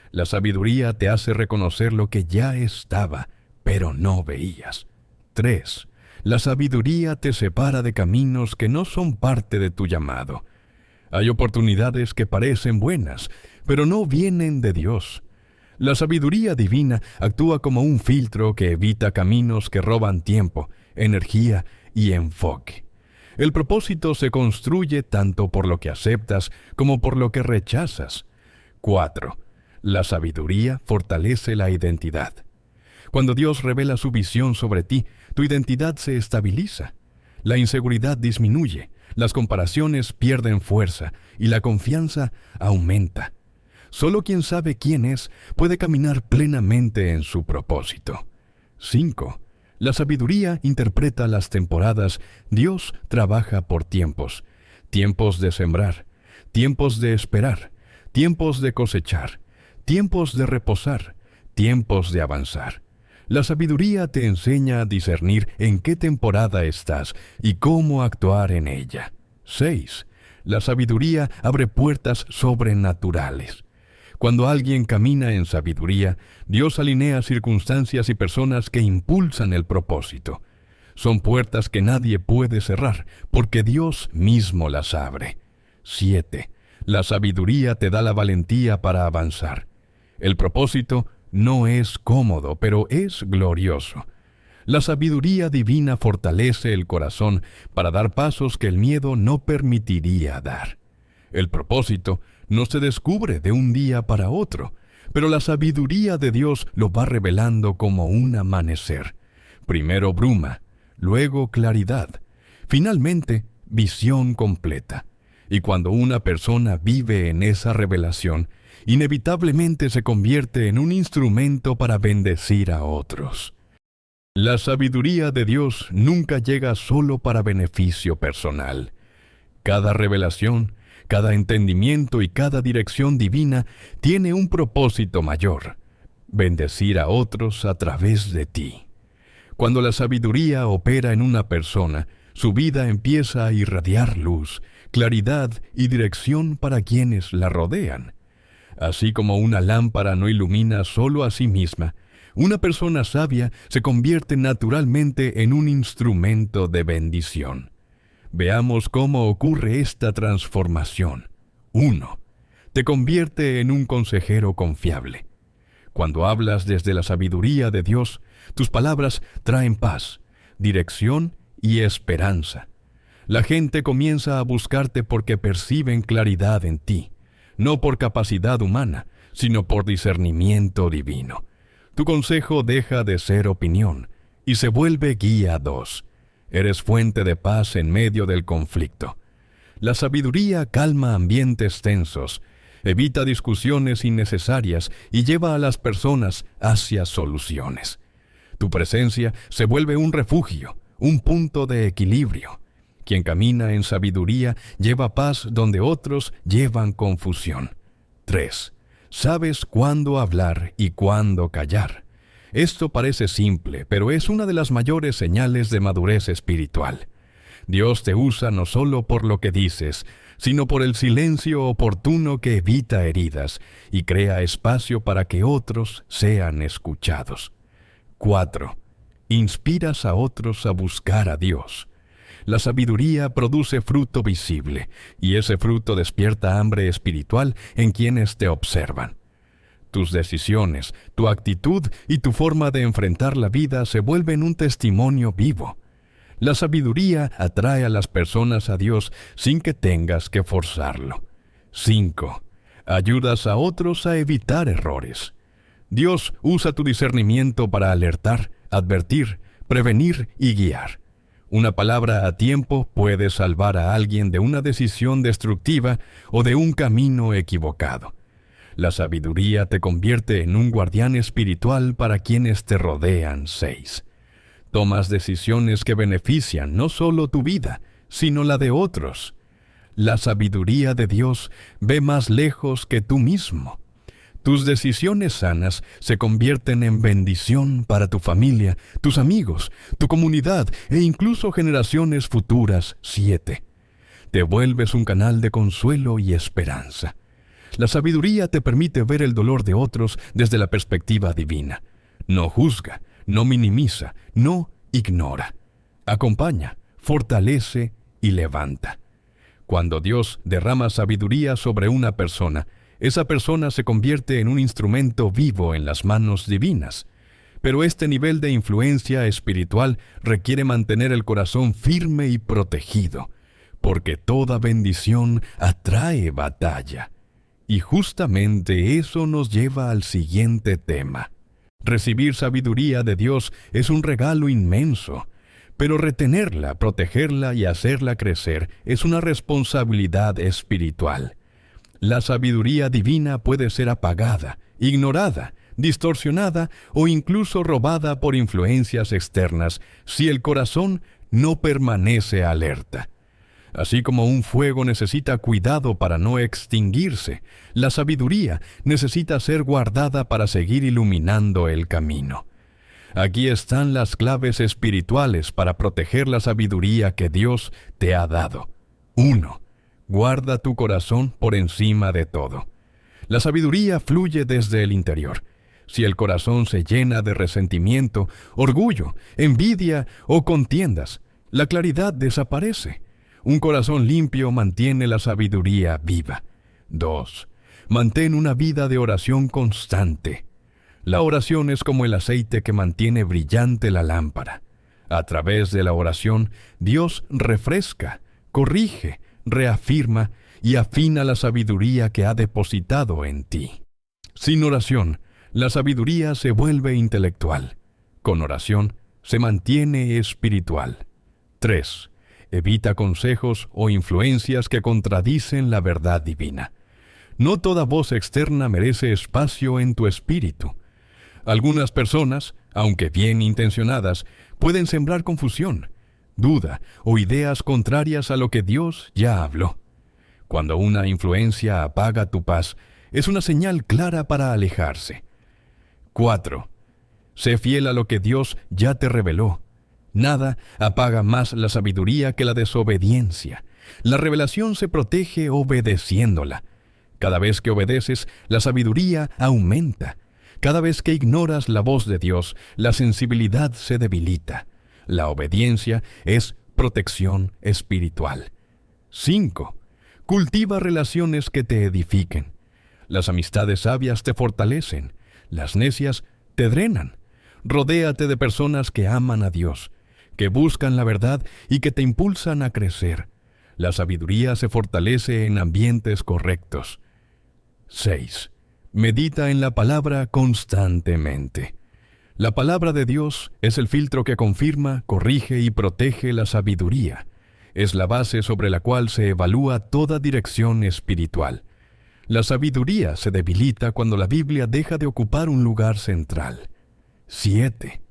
A: La sabiduría te hace reconocer lo que ya estaba, pero no veías. 3. La sabiduría te separa de caminos que no son parte de tu llamado. Hay oportunidades que parecen buenas, pero no vienen de Dios. La sabiduría divina actúa como un filtro que evita caminos que roban tiempo, energía y enfoque. El propósito se construye tanto por lo que aceptas como por lo que rechazas. 4. La sabiduría fortalece la identidad. Cuando Dios revela su visión sobre ti, tu identidad se estabiliza. La inseguridad disminuye, las comparaciones pierden fuerza y la confianza aumenta. Solo quien sabe quién es puede caminar plenamente en su propósito. 5. La sabiduría interpreta las temporadas. Dios trabaja por tiempos. Tiempos de sembrar, tiempos de esperar, tiempos de cosechar, tiempos de reposar, tiempos de avanzar. La sabiduría te enseña a discernir en qué temporada estás y cómo actuar en ella. 6. La sabiduría abre puertas sobrenaturales. Cuando alguien camina en sabiduría, Dios alinea circunstancias y personas que impulsan el propósito. Son puertas que nadie puede cerrar, porque Dios mismo las abre. 7. La sabiduría te da la valentía para avanzar. El propósito no es cómodo, pero es glorioso. La sabiduría divina fortalece el corazón para dar pasos que el miedo no permitiría dar. El propósito no se descubre de un día para otro, pero la sabiduría de Dios lo va revelando como un amanecer. Primero bruma, luego claridad, finalmente visión completa. Y cuando una persona vive en esa revelación, inevitablemente se convierte en un instrumento para bendecir a otros. La sabiduría de Dios nunca llega solo para beneficio personal. Cada revelación, cada entendimiento y cada dirección divina tiene un propósito mayor: bendecir a otros a través de ti. Cuando la sabiduría opera en una persona, su vida empieza a irradiar luz, claridad y dirección para quienes la rodean. Así como una lámpara no ilumina solo a sí misma, una persona sabia se convierte naturalmente en un instrumento de bendición. Veamos cómo ocurre esta transformación. 1. Te convierte en un consejero confiable. Cuando hablas desde la sabiduría de Dios, tus palabras traen paz, dirección y esperanza. La gente comienza a buscarte porque perciben claridad en ti, no por capacidad humana, sino por discernimiento divino. Tu consejo deja de ser opinión y se vuelve guía. 2. Eres fuente de paz en medio del conflicto. La sabiduría calma ambientes tensos, evita discusiones innecesarias y lleva a las personas hacia soluciones. Tu presencia se vuelve un refugio, un punto de equilibrio. Quien camina en sabiduría lleva paz donde otros llevan confusión. 3. Sabes cuándo hablar y cuándo callar. Esto parece simple, pero es una de las mayores señales de madurez espiritual. Dios te usa no solo por lo que dices, sino por el silencio oportuno que evita heridas y crea espacio para que otros sean escuchados. 4. Inspiras a otros a buscar a Dios. La sabiduría produce fruto visible, y ese fruto despierta hambre espiritual en quienes te observan. Tus decisiones, tu actitud y tu forma de enfrentar la vida se vuelven un testimonio vivo. La sabiduría atrae a las personas a Dios sin que tengas que forzarlo. 5. Ayudas a otros a evitar errores. Dios usa tu discernimiento para alertar, advertir, prevenir y guiar. Una palabra a tiempo puede salvar a alguien de una decisión destructiva o de un camino equivocado. La sabiduría te convierte en un guardián espiritual para quienes te rodean. 6. Tomas decisiones que benefician no solo tu vida, sino la de otros. La sabiduría de Dios ve más lejos que tú mismo. Tus decisiones sanas se convierten en bendición para tu familia, tus amigos, tu comunidad e incluso generaciones futuras. 7. Te vuelves un canal de consuelo y esperanza. La sabiduría te permite ver el dolor de otros desde la perspectiva divina. No juzga, no minimiza, no ignora. Acompaña, fortalece y levanta. Cuando Dios derrama sabiduría sobre una persona, esa persona se convierte en un instrumento vivo en las manos divinas. Pero este nivel de influencia espiritual requiere mantener el corazón firme y protegido, porque toda bendición atrae batalla. Y justamente eso nos lleva al siguiente tema. Recibir sabiduría de Dios es un regalo inmenso, pero retenerla, protegerla y hacerla crecer es una responsabilidad espiritual. La sabiduría divina puede ser apagada, ignorada, distorsionada o incluso robada por influencias externas si el corazón no permanece alerta. Así como un fuego necesita cuidado para no extinguirse, la sabiduría necesita ser guardada para seguir iluminando el camino. Aquí están las claves espirituales para proteger la sabiduría que Dios te ha dado. 1. Guarda tu corazón por encima de todo. La sabiduría fluye desde el interior. Si el corazón se llena de resentimiento, orgullo, envidia o contiendas, la claridad desaparece. Un corazón limpio mantiene la sabiduría viva. 2. Mantén una vida de oración constante. La oración es como el aceite que mantiene brillante la lámpara. A través de la oración, Dios refresca, corrige, reafirma y afina la sabiduría que ha depositado en ti. Sin oración, la sabiduría se vuelve intelectual. Con oración, se mantiene espiritual. 3. Evita consejos o influencias que contradicen la verdad divina. No toda voz externa merece espacio en tu espíritu. Algunas personas, aunque bien intencionadas, pueden sembrar confusión, duda o ideas contrarias a lo que Dios ya habló. Cuando una influencia apaga tu paz, es una señal clara para alejarse. 4. Sé fiel a lo que Dios ya te reveló. Nada apaga más la sabiduría que la desobediencia. La revelación se protege obedeciéndola. Cada vez que obedeces, la sabiduría aumenta. Cada vez que ignoras la voz de Dios, la sensibilidad se debilita. La obediencia es protección espiritual. 5. Cultiva relaciones que te edifiquen. Las amistades sabias te fortalecen. Las necias te drenan. Rodéate de personas que aman a Dios, que buscan la verdad y que te impulsan a crecer. La sabiduría se fortalece en ambientes correctos. 6. Medita en la palabra constantemente. La palabra de Dios es el filtro que confirma, corrige y protege la sabiduría. Es la base sobre la cual se evalúa toda dirección espiritual. La sabiduría se debilita cuando la Biblia deja de ocupar un lugar central. 7.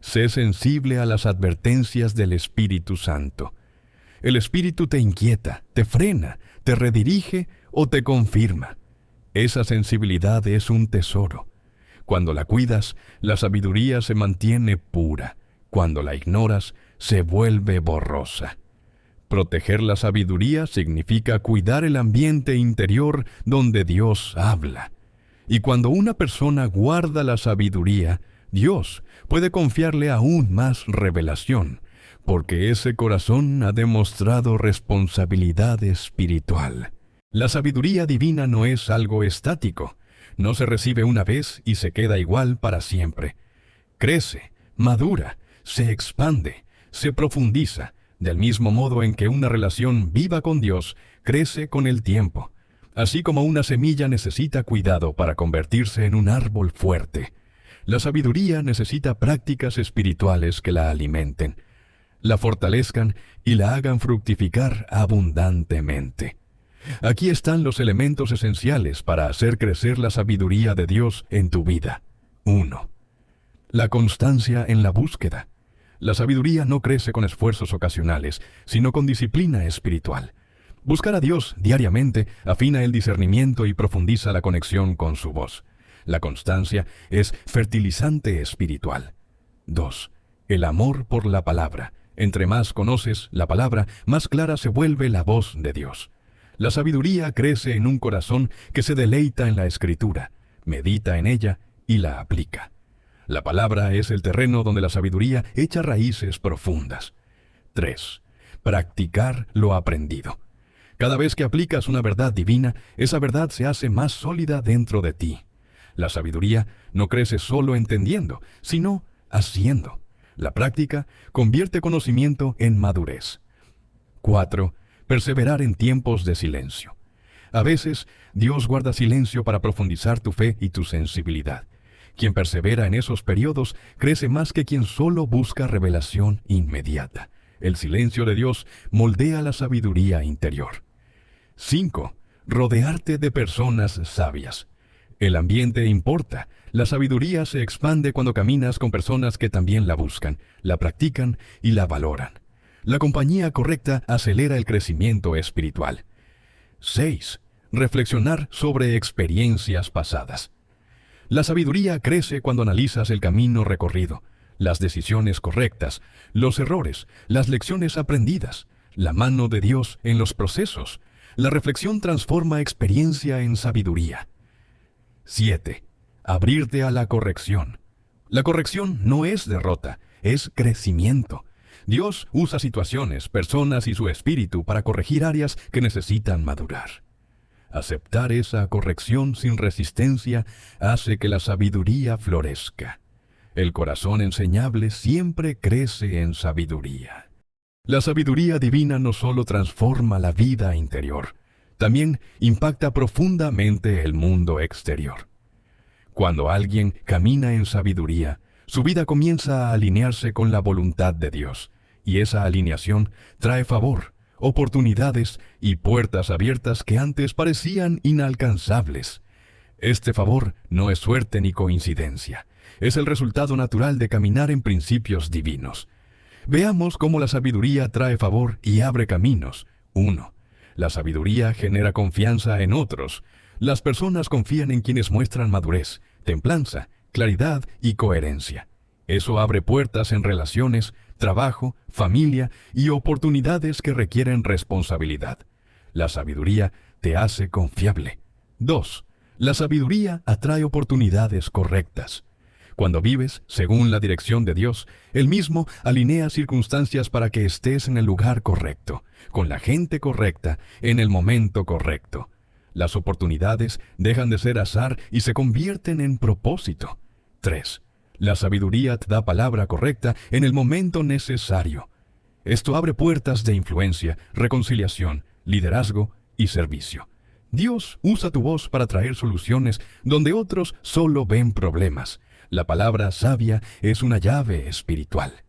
A: Sé sensible a las advertencias del Espíritu Santo. El Espíritu te inquieta, te frena, te redirige o te confirma. Esa sensibilidad es un tesoro. Cuando la cuidas, la sabiduría se mantiene pura. Cuando la ignoras, se vuelve borrosa. Proteger la sabiduría significa cuidar el ambiente interior donde Dios habla. Y cuando una persona guarda la sabiduría, Dios puede confiarle aún más revelación, porque ese corazón ha demostrado responsabilidad espiritual. La sabiduría divina no es algo estático. No se recibe una vez y se queda igual para siempre. Crece, madura, se expande, se profundiza, del mismo modo en que una relación viva con Dios crece con el tiempo, así como una semilla necesita cuidado para convertirse en un árbol fuerte. La sabiduría necesita prácticas espirituales que la alimenten, la fortalezcan y la hagan fructificar abundantemente. Aquí están los elementos esenciales para hacer crecer la sabiduría de Dios en tu vida. 1. La constancia en la búsqueda. La sabiduría no crece con esfuerzos ocasionales, sino con disciplina espiritual. Buscar a Dios diariamente afina el discernimiento y profundiza la conexión con su voz. La constancia es fertilizante espiritual. 2. El amor por la palabra. Entre más conoces la palabra, más clara se vuelve la voz de Dios. La sabiduría crece en un corazón que se deleita en la Escritura, medita en ella y la aplica. La palabra es el terreno donde la sabiduría echa raíces profundas. 3. Practicar lo aprendido. Cada vez que aplicas una verdad divina, esa verdad se hace más sólida dentro de ti. La sabiduría no crece solo entendiendo, sino haciendo. La práctica convierte conocimiento en madurez. 4. Perseverar en tiempos de silencio. A veces, Dios guarda silencio para profundizar tu fe y tu sensibilidad. Quien persevera en esos periodos crece más que quien solo busca revelación inmediata. El silencio de Dios moldea la sabiduría interior. 5. Rodearte de personas sabias. El ambiente importa. La sabiduría se expande cuando caminas con personas que también la buscan, la practican y la valoran. La compañía correcta acelera el crecimiento espiritual. 6. Reflexionar sobre experiencias pasadas. La sabiduría crece cuando analizas el camino recorrido, las decisiones correctas, los errores, las lecciones aprendidas, la mano de Dios en los procesos. La reflexión transforma experiencia en sabiduría. 7. Abrirte a la corrección. La corrección no es derrota, es crecimiento. Dios usa situaciones, personas y su espíritu para corregir áreas que necesitan madurar. Aceptar esa corrección sin resistencia hace que la sabiduría florezca. El corazón enseñable siempre crece en sabiduría. La sabiduría divina no solo transforma la vida interior, también impacta profundamente el mundo exterior. Cuando alguien camina en sabiduría, su vida comienza a alinearse con la voluntad de Dios, y esa alineación trae favor, oportunidades y puertas abiertas que antes parecían inalcanzables. Este favor no es suerte ni coincidencia, es el resultado natural de caminar en principios divinos. Veamos cómo la sabiduría trae favor y abre caminos. 1. La sabiduría genera confianza en otros. Las personas confían en quienes muestran madurez, templanza, claridad y coherencia. Eso abre puertas en relaciones, trabajo, familia y oportunidades que requieren responsabilidad. La sabiduría te hace confiable. 2. La sabiduría atrae oportunidades correctas. Cuando vives según la dirección de Dios, Él mismo alinea circunstancias para que estés en el lugar correcto, con la gente correcta, en el momento correcto. Las oportunidades dejan de ser azar y se convierten en propósito. 3. La sabiduría te da palabra correcta en el momento necesario. Esto abre puertas de influencia, reconciliación, liderazgo y servicio. Dios usa tu voz para traer soluciones donde otros solo ven problemas. La palabra sabia es una llave espiritual.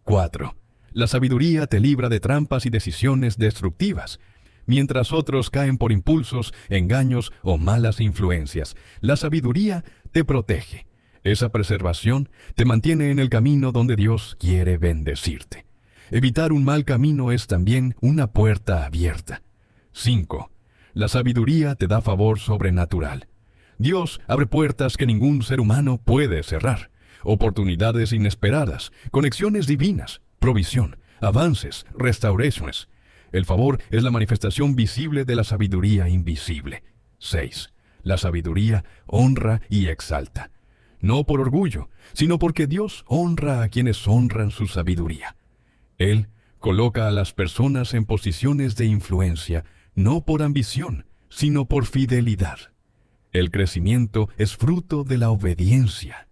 A: 4. La sabiduría te libra de trampas y decisiones destructivas. Mientras otros caen por impulsos, engaños o malas influencias, la sabiduría te protege. Esa preservación te mantiene en el camino donde Dios quiere bendecirte. Evitar un mal camino es también una puerta abierta. 5. La sabiduría te da favor sobrenatural. Dios abre puertas que ningún ser humano puede cerrar. Oportunidades inesperadas, conexiones divinas, provisión, avances, restauraciones. El favor es la manifestación visible de la sabiduría invisible. 6. La sabiduría honra y exalta. No por orgullo, sino porque Dios honra a quienes honran su sabiduría. Él coloca a las personas en posiciones de influencia, no por ambición, sino por fidelidad. El crecimiento es fruto de la obediencia.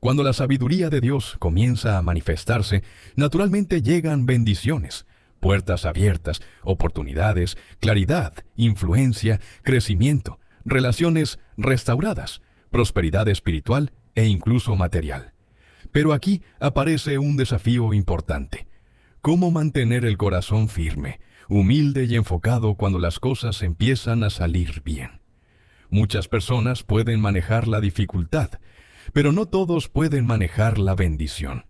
A: Cuando la sabiduría de Dios comienza a manifestarse, naturalmente llegan bendiciones, puertas abiertas, oportunidades, claridad, influencia, crecimiento, relaciones restauradas, prosperidad espiritual e incluso material. Pero aquí aparece un desafío importante. ¿Cómo mantener el corazón firme, humilde y enfocado cuando las cosas empiezan a salir bien? Muchas personas pueden manejar la dificultad, pero no todos pueden manejar la bendición.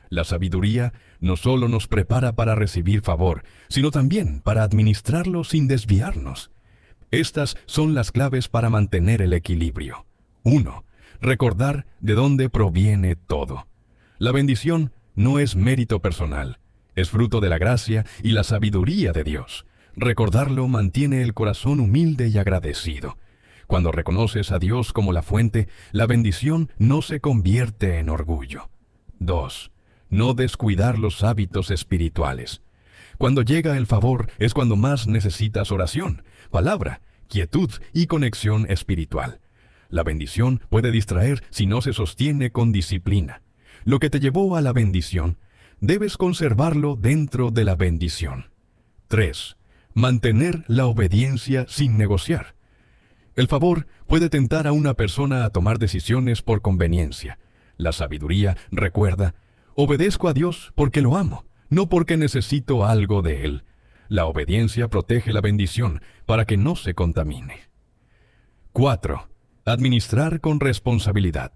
A: La sabiduría no solo nos prepara para recibir favor, sino también para administrarlo sin desviarnos. Estas son las claves para mantener el equilibrio. 1. Recordar de dónde proviene todo. La bendición no es mérito personal, es fruto de la gracia y la sabiduría de Dios. Recordarlo mantiene el corazón humilde y agradecido. Cuando reconoces a Dios como la fuente, la bendición no se convierte en orgullo. 2. No descuidar los hábitos espirituales. Cuando llega el favor es cuando más necesitas oración, palabra, quietud y conexión espiritual. La bendición puede distraer si no se sostiene con disciplina. Lo que te llevó a la bendición, debes conservarlo dentro de la bendición. 3. Mantener la obediencia sin negociar. El favor puede tentar a una persona a tomar decisiones por conveniencia. La sabiduría recuerda: obedezco a Dios porque lo amo, no porque necesito algo de Él. La obediencia protege la bendición para que no se contamine. 4. Administrar con responsabilidad.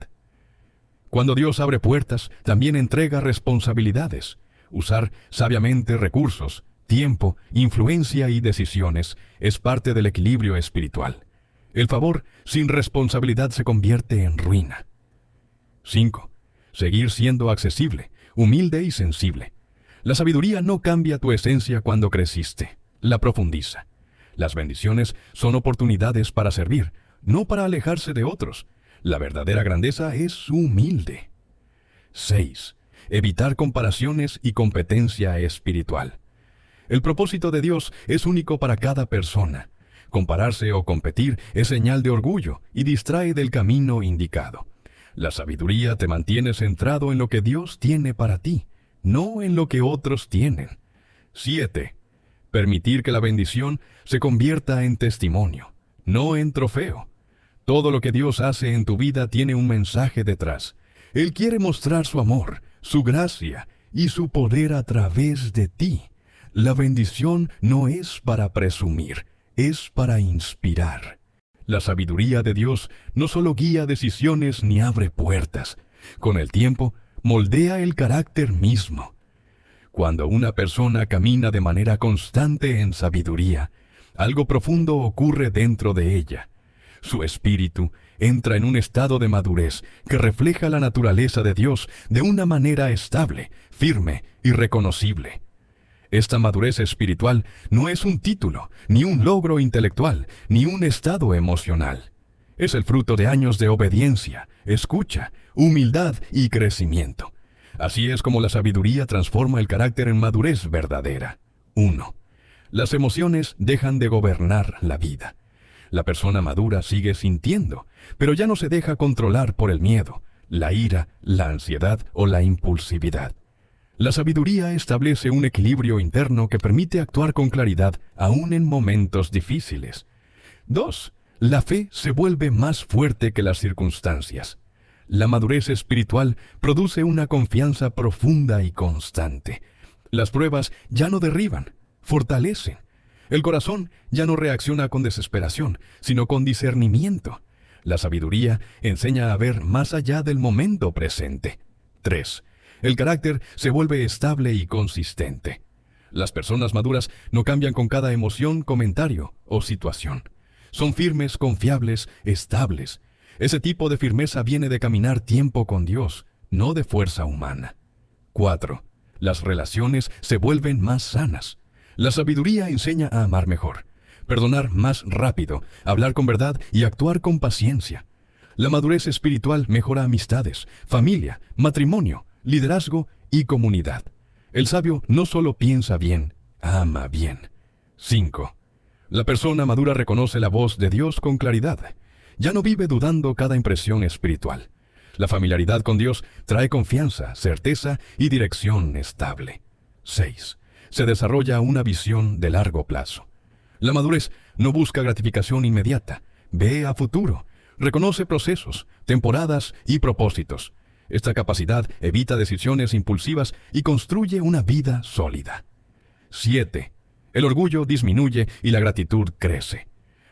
A: Cuando Dios abre puertas, también entrega responsabilidades. Usar sabiamente recursos, tiempo, influencia y decisiones es parte del equilibrio espiritual. El favor sin responsabilidad se convierte en ruina. 5. Seguir siendo accesible, humilde y sensible. La sabiduría no cambia tu esencia cuando creciste, la profundiza. Las bendiciones son oportunidades para servir, no para alejarse de otros. La verdadera grandeza es humilde. 6. Evitar comparaciones y competencia espiritual. El propósito de Dios es único para cada persona. Compararse o competir es señal de orgullo y distrae del camino indicado. La sabiduría te mantiene centrado en lo que Dios tiene para ti, no en lo que otros tienen. 7. Permitir que la bendición se convierta en testimonio, no en trofeo. Todo lo que Dios hace en tu vida tiene un mensaje detrás. Él quiere mostrar su amor, su gracia y su poder a través de ti. La bendición no es para presumir, es para inspirar. La sabiduría de Dios no solo guía decisiones ni abre puertas. Con el tiempo, moldea el carácter mismo. Cuando una persona camina de manera constante en sabiduría, algo profundo ocurre dentro de ella. Su espíritu entra en un estado de madurez que refleja la naturaleza de Dios de una manera estable, firme y reconocible. Esta madurez espiritual no es un título, ni un logro intelectual, ni un estado emocional. Es el fruto de años de obediencia, escucha, humildad y crecimiento. Así es como la sabiduría transforma el carácter en madurez verdadera. 1. Las emociones dejan de gobernar la vida. La persona madura sigue sintiendo, pero ya no se deja controlar por el miedo, la ira, la ansiedad o la impulsividad. La sabiduría establece un equilibrio interno que permite actuar con claridad aún en momentos difíciles. 2. La fe se vuelve más fuerte que las circunstancias. La madurez espiritual produce una confianza profunda y constante. Las pruebas ya no derriban, fortalecen. El corazón ya no reacciona con desesperación, sino con discernimiento. La sabiduría enseña a ver más allá del momento presente. 3. El carácter se vuelve estable y consistente. Las personas maduras no cambian con cada emoción, comentario o situación. Son firmes, confiables, estables. Ese tipo de firmeza viene de caminar tiempo con Dios, no de fuerza humana. 4. Las relaciones se vuelven más sanas. La sabiduría enseña a amar mejor, perdonar más rápido, hablar con verdad y actuar con paciencia. La madurez espiritual mejora amistades, familia, matrimonio, liderazgo y comunidad. El sabio no solo piensa bien, ama bien. 5. La persona madura reconoce la voz de Dios con claridad. Ya no vive dudando cada impresión espiritual. La familiaridad con Dios trae confianza, certeza y dirección estable. 6. Se desarrolla una visión de largo plazo. La madurez no busca gratificación inmediata, ve a futuro, reconoce procesos, temporadas y propósitos. Esta capacidad evita decisiones impulsivas y construye una vida sólida. 7. El orgullo disminuye y la gratitud crece.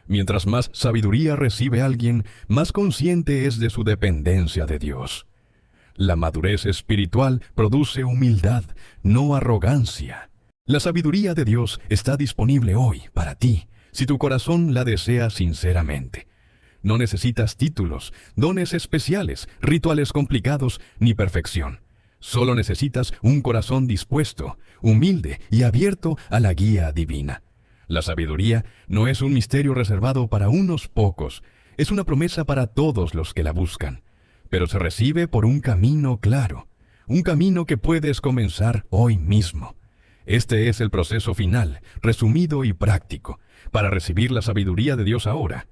A: Mientras más sabiduría recibe alguien, más consciente es de su dependencia de Dios. La madurez espiritual produce humildad, no arrogancia. La sabiduría de Dios está disponible hoy para ti, si tu corazón la desea sinceramente. No necesitas títulos, dones especiales, rituales complicados, ni perfección. Solo necesitas un corazón dispuesto, humilde y abierto a la guía divina. La sabiduría no es un misterio reservado para unos pocos, es una promesa para todos los que la buscan. Pero se recibe por un camino claro, un camino que puedes comenzar hoy mismo. Este es el proceso final, resumido y práctico, para recibir la sabiduría de Dios ahora.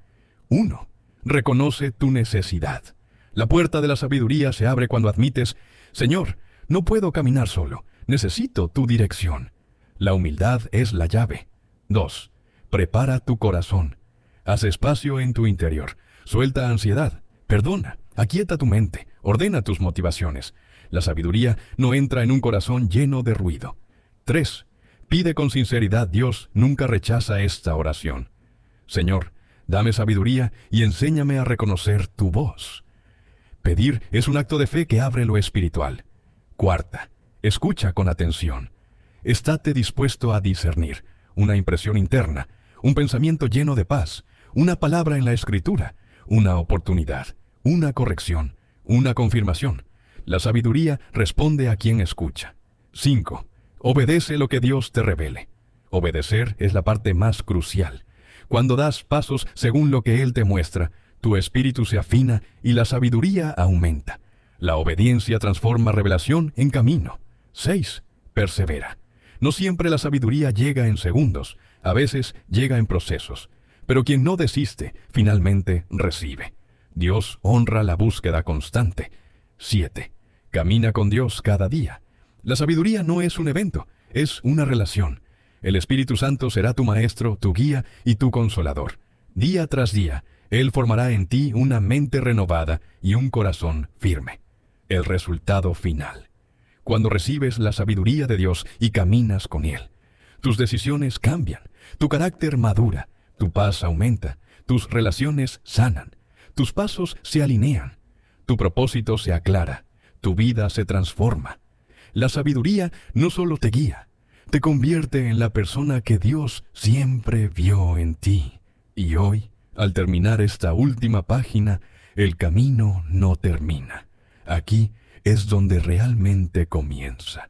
A: 1. Reconoce tu necesidad. La puerta de la sabiduría se abre cuando admites: Señor, no puedo caminar solo, necesito tu dirección. La humildad es la llave. 2. Prepara tu corazón. Haz espacio en tu interior. Suelta ansiedad. Perdona. Aquieta tu mente. Ordena tus motivaciones. La sabiduría no entra en un corazón lleno de ruido. 3. Pide con sinceridad. Dios nunca rechaza esta oración. Señor, dame sabiduría y enséñame a reconocer tu voz. Pedir es un acto de fe que abre lo espiritual. 4. Escucha con atención. Estate dispuesto a discernir. Una impresión interna, un pensamiento lleno de paz, una palabra en la Escritura, una oportunidad, una corrección, una confirmación. La sabiduría responde a quien escucha. 5. Obedece lo que Dios te revele. Obedecer es la parte más crucial. Cuando das pasos según lo que Él te muestra, tu espíritu se afina y la sabiduría aumenta. La obediencia transforma revelación en camino. 6. Persevera. No siempre la sabiduría llega en segundos, a veces llega en procesos. Pero quien no desiste, finalmente recibe. Dios honra la búsqueda constante. 7. Camina con Dios cada día. La sabiduría no es un evento, es una relación. El Espíritu Santo será tu maestro, tu guía y tu consolador. Día tras día, Él formará en ti una mente renovada y un corazón firme. El resultado final. Cuando recibes la sabiduría de Dios y caminas con Él, tus decisiones cambian, tu carácter madura, tu paz aumenta, tus relaciones sanan, tus pasos se alinean, tu propósito se aclara, tu vida se transforma. La sabiduría no solo te guía, te convierte en la persona que Dios siempre vio en ti. Y hoy, al terminar esta última página, el camino no termina. Aquí es donde realmente comienza.